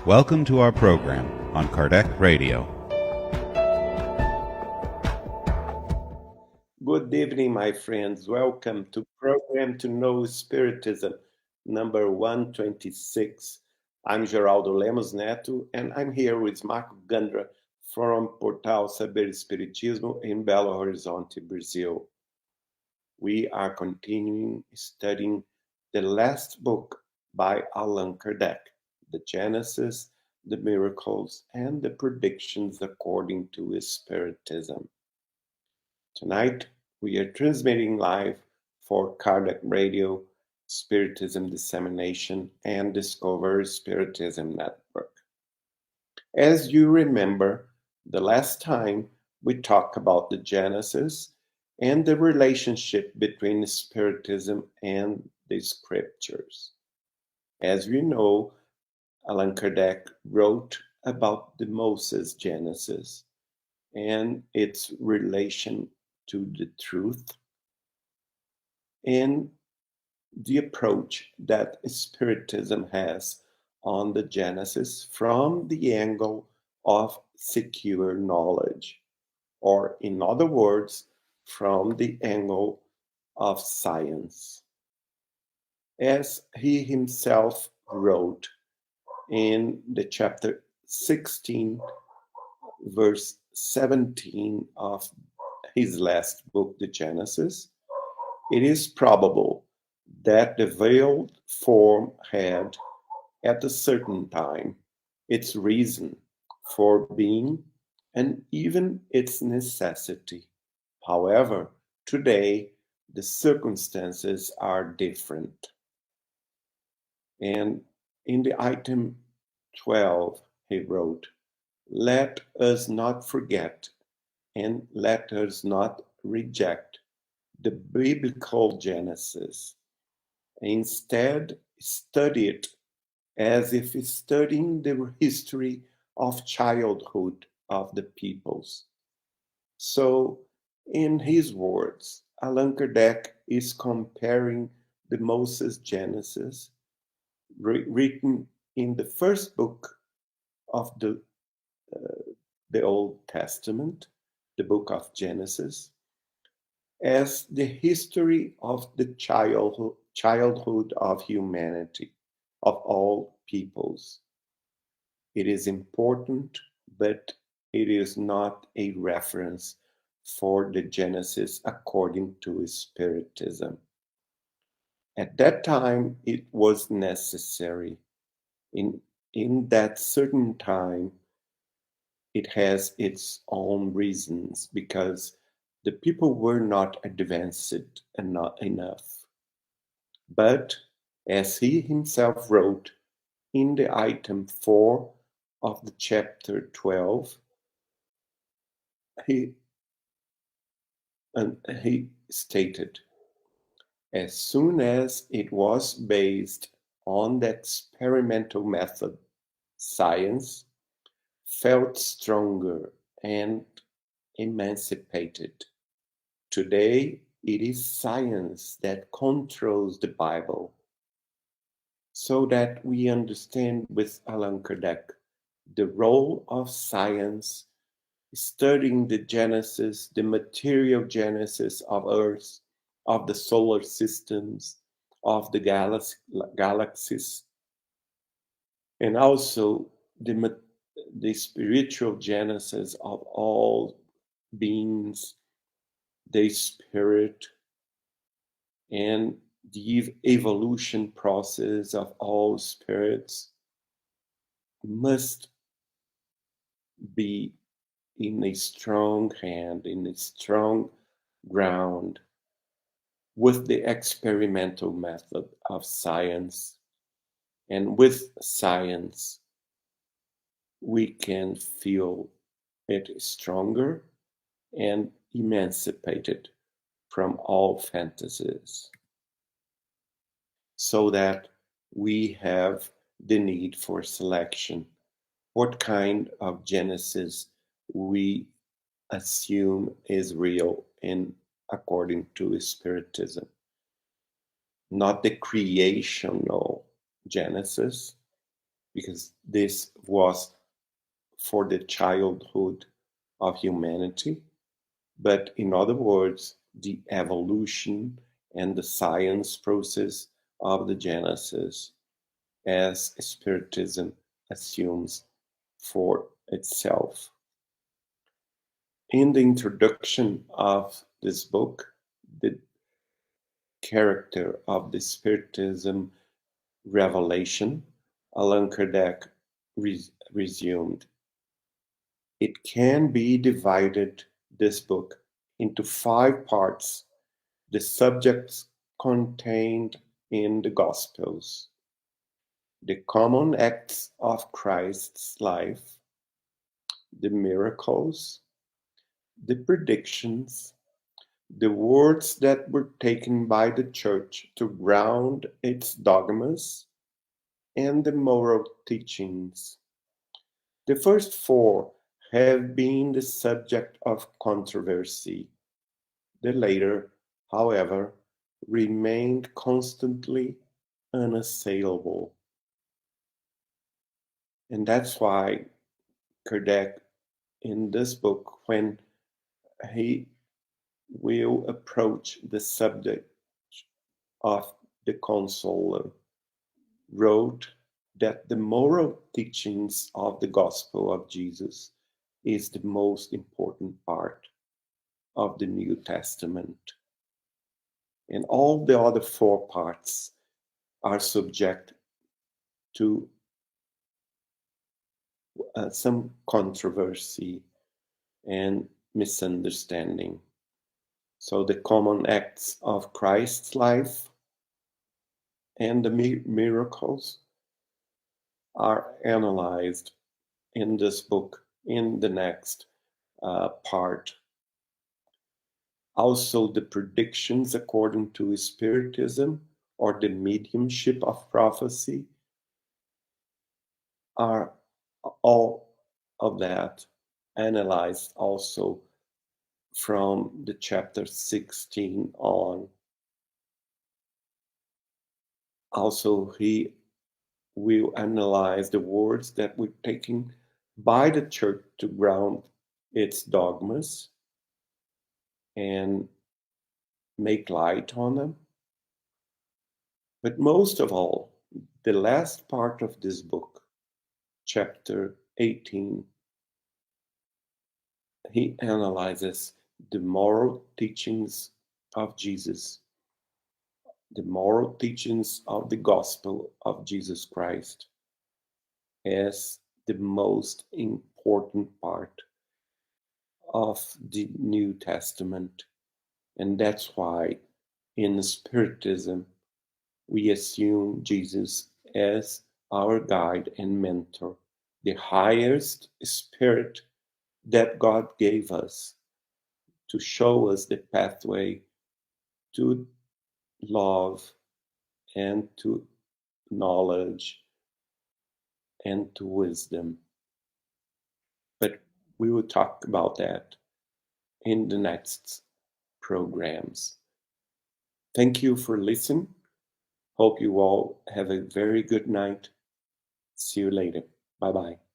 Welcome to our program on Kardec Radio. Good evening, my friends. Welcome to program to Know Spiritism, number 126. I'm Geraldo Lemos, Neto, and I'm here with Marco Gandra from Portal Saber Espiritismo in Belo Horizonte, Brazil. We are continuing studying the last book by Allan Kardec, the Genesis, the Miracles, and the Predictions according to Spiritism. Tonight, we are transmitting live for Kardec Radio, Spiritism Dissemination, and Discover Spiritism Network. As you remember, the last time we talked about the Genesis and the relationship between Spiritism and the Scriptures. As we know, Allan Kardec wrote about the Moses Genesis and its relation to the truth and the approach that Spiritism has on the Genesis from the angle of secure knowledge, or in other words, from the angle of science. As he himself wrote in the chapter 16, verse 17 of his last book, the Genesis, it is probable that the veiled form had, at a certain time, its reason for being and even its necessity. However, today, the circumstances are different. And in the item 12, he wrote, "Let us not forget and let us not reject the biblical Genesis. Instead, study it as if studying the history of childhood of the peoples." So, in his words, Allan Kardec is comparing the Moses Genesis, written in the first book of the Old Testament, the book of Genesis, as the history of the childhood of humanity, of all peoples. It is important, but it is not a reference for the Genesis according to Spiritism. At that time, it was necessary. In that certain time, it has its own reasons because the people were not advanced enough. But as he himself wrote in the item 4 of the chapter 12, he stated, as soon as it was based on the experimental method, science felt stronger and emancipated. Today, it is science that controls the Bible. So that we understand with Allan Kardec the role of science, studying the Genesis, the material Genesis of Earth, of the solar systems, of the galaxies, and also the spiritual genesis of all beings, the spirit, and the evolution process of all spirits must be in a strong hand, in a strong ground, with the experimental method of science. And with science, we can feel it stronger and emancipated from all fantasies, so that we have the need for selection. What kind of Genesis we assume is real and according to Spiritism. Not the creational Genesis, because this was for the childhood of humanity, but in other words, the evolution and the science process of the Genesis, as Spiritism assumes for itself. In the introduction of this book, the character of the Spiritism revelation, Allan Kardec resumed. It can be divided, this book, into 5 parts, the subjects contained in the Gospels, the common acts of Christ's life, the miracles, the predictions, the words that were taken by the Church to ground its dogmas, and the moral teachings. The first 4 have been the subject of controversy. The later, however, remained constantly unassailable. And that's why Kardec, in this book, when he will approach the subject of the Consoler, wrote that the moral teachings of the Gospel of Jesus is the most important part of the New Testament. And all the other 4 parts are subject to some controversy and misunderstanding. So the common acts of Christ's life and the miracles are analyzed in this book in the next part. Also, the predictions according to Spiritism or the mediumship of prophecy are all of that analyzed also from the chapter 16 on. Also, he will analyze the words that were taken by the Church to ground its dogmas and make light on them. But most of all, the last part of this book, chapter 18, he analyzes the moral teachings of Jesus, the moral teachings of the gospel of Jesus Christ as the most important part of the New Testament. And that's why in Spiritism, we assume Jesus as our guide and mentor, the highest spirit that God gave us to show us the pathway to love and to knowledge and to wisdom. But we will talk about that in the next programs. Thank you for listening. Hope you all have a very good night. See you later. Bye-bye.